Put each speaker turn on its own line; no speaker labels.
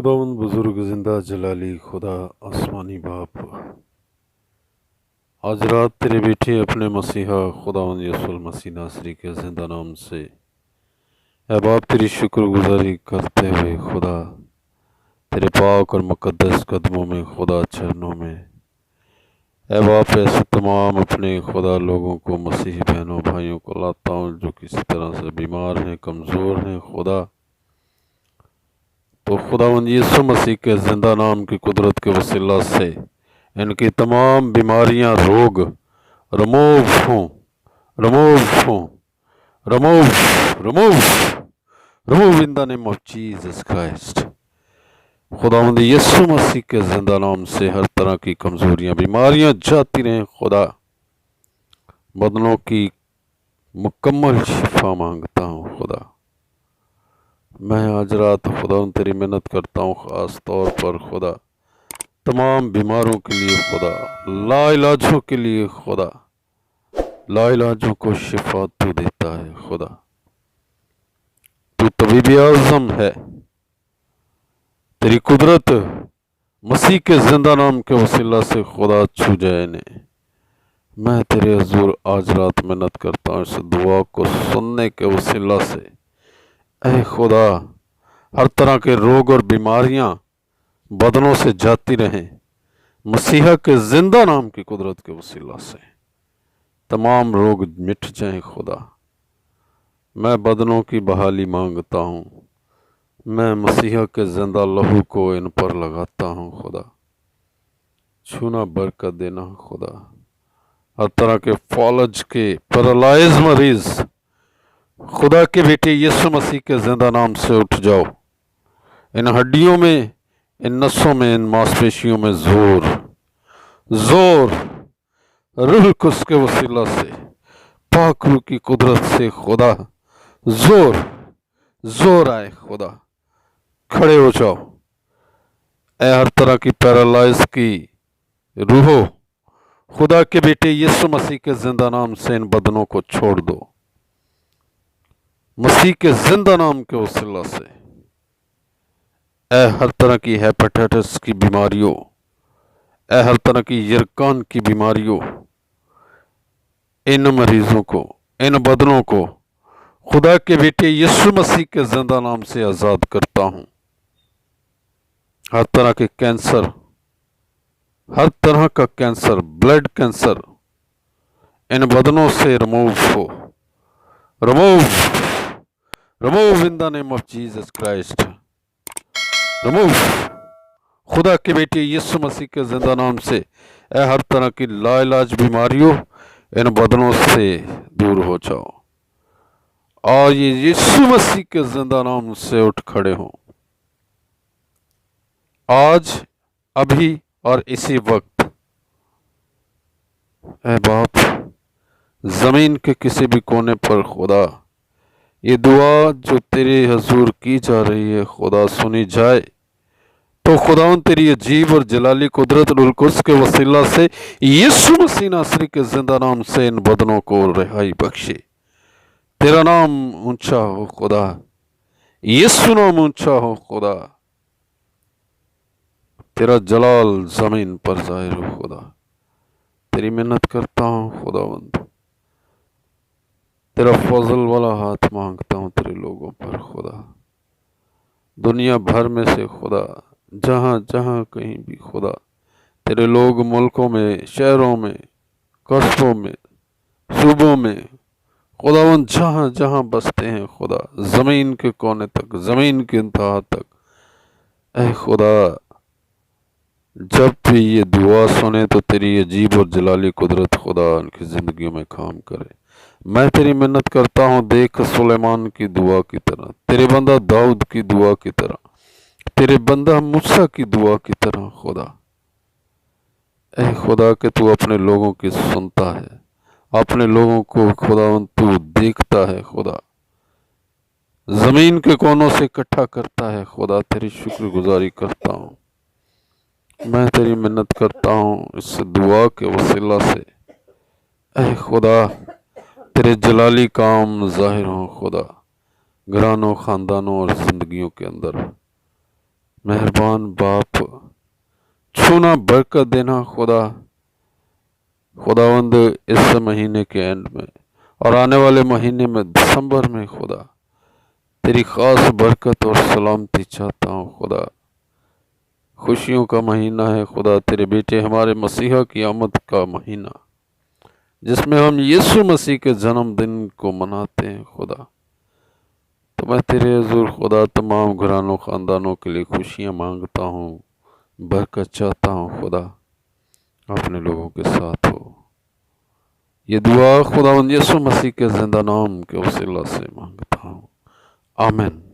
خداوند بزرگ زندہ جلالی خدا آسمانی باپ، آج رات تیرے بیٹے اپنے مسیحا خداوند یسوع مسیح ناصری کے زندہ نام سے اے باپ تیری شکر گزاری کرتے ہوئے خدا تیرے پاک اور مقدس قدموں میں، خدا چرنوں میں اے باپ ایسے تمام اپنے خدا لوگوں کو، مسیحی بہنوں بھائیوں کو لاتا ہوں جو کسی طرح سے بیمار ہیں، کمزور ہیں خدا، تو خداوند یسوع مسیح کے زندہ نام کی قدرت کے وسیلہ سے ان کی تمام بیماریاں، روگ رموو ہوں، ان دا نیم آف جیزس کرائسٹ۔ خداوند یسوع مسیح کے زندہ نام سے ہر طرح کی کمزوریاں، بیماریاں جاتی رہیں خدا، بدنوں کی مکمل شفا مانگتا ہوں خدا۔ میں آج رات خداوند تیری محنت کرتا ہوں خاص طور پر خدا تمام بیماروں کے لیے، خدا لا علاجوں کے لیے، خدا لا علاجوں کو شفا تو دیتا ہے خدا، تو طبیب اعظم ہے، تیری قدرت مسیح کے زندہ نام کے وسیلہ سے خدا چھو جائے انہیں۔ میں تیرے حضور آج رات محنت کرتا ہوں اس دعا کو سننے کے وسیلہ سے، اے خدا ہر طرح کے روگ اور بیماریاں بدنوں سے جاتی رہیں مسیحا کے زندہ نام کی قدرت کے وسیلہ سے، تمام روگ مٹ جائیں خدا۔ میں بدنوں کی بحالی مانگتا ہوں، میں مسیحا کے زندہ لہو کو ان پر لگاتا ہوں خدا، چھونا برکت دینا خدا۔ ہر طرح کے فالج کے پیرالائز مریض خدا کے بیٹے یسوع مسیح کے زندہ نام سے اٹھ جاؤ، ان ہڈیوں میں، ان نسوں میں، ان ماس پیشیوں میں زور روح القدس کے وسیلہ سے، پاک روح کی قدرت سے خدا زور آئے خدا، کھڑے ہو جاؤ اے ہر طرح کی پیرالائز کی روحوں، خدا کے بیٹے یسوع مسیح کے زندہ نام سے ان بدنوں کو چھوڑ دو، مسیح کے زندہ نام کے وسیلہ سے۔ اے ہر طرح کی ہیپاٹائٹس کی بیماریوں، اے ہر طرح کی یرکان کی بیماریوں، ان مریضوں کو، ان بدنوں کو خدا کے بیٹے یسوع مسیح کے زندہ نام سے آزاد کرتا ہوں۔ ہر طرح کے کینسر، ہر طرح کا کینسر، بلڈ کینسر ان بدنوں سے remove in the name of Jesus Christ, remove خدا کے بیٹے یسوع مسیح کے زندہ نام سے۔ اے ہر طرح کی لا علاج بیماریوں ان بدنوں سے دور ہو جاؤ، اور یہ یسوع مسیح کے زندہ نام سے اٹھ کھڑے ہوں آج، ابھی اور اسی وقت۔ اے باپ زمین کے کسی بھی کونے پر خدا یہ دعا جو تیرے حضور کی جا رہی ہے خدا سنی جائے، تو خداوند تیری عجیب اور جلالی قدرت روح القدس کے وسیلہ سے یسوع مسیح ناصری کے زندہ نام سے ان بدنوں کو رہائی بخشے۔ تیرا نام اونچا ہو خدا، یسوع نام اونچا ہو خدا، تیرا جلال زمین پر ظاہر ہو خدا۔ تیری محنت کرتا ہوں خداوند، تیرا فضل والا ہاتھ مانگتا ہوں تیرے لوگوں پر خدا، دنیا بھر میں سے خدا، جہاں جہاں کہیں بھی خدا تیرے لوگ ملکوں میں، شہروں میں، قصبوں میں، صوبوں میں خداوند جہاں جہاں بستے ہیں خدا، زمین کے کونے تک، زمین کے انتہا تک، اے خدا جب بھی یہ دعا سنے تو تیری عجیب اور جلالی قدرت خدا ان کی زندگیوں میں کام کرے۔ میں تیری محنت کرتا ہوں، دیکھ سلیمان کی دعا کی طرح، تیرے بندہ داؤد کی دعا کی طرح، تیرے بندہ موسیٰ کی دعا کی طرح خدا، اے خدا کہ تو اپنے لوگوں کی سنتا ہے، اپنے لوگوں کو خداوند تو دیکھتا ہے خدا، زمین کے کونوں سے اکٹھا کرتا ہے خدا۔ تیری شکر گزاری کرتا ہوں، میں تیری محنت کرتا ہوں اس دعا کے وسیلہ سے، اے خدا تیرے جلالی کام ظاہر ہوں خدا، گھرانوں، خاندانوں اور زندگیوں کے اندر۔ مہربان باپ چھونا، برکت دینا خداوند اس مہینے کے اینڈ میں اور آنے والے مہینے میں دسمبر میں خدا تیری خاص برکت اور سلامتی چاہتا ہوں خدا۔ خوشیوں کا مہینہ ہے خدا، تیرے بیٹے ہمارے مسیحا کی آمد کا مہینہ، جس میں ہم یسوع مسیح کے جنم دن کو مناتے ہیں خدا۔ تو میں تیرے حضور خدا تمام گھرانوں خاندانوں کے لیے خوشیاں مانگتا ہوں، برکت چاہتا ہوں خدا، اپنے لوگوں کے ساتھ ہو۔ یہ دعا خداوند یسوع مسیح کے زندہ نام کے وسیلہ سے مانگتا ہوں، آمین۔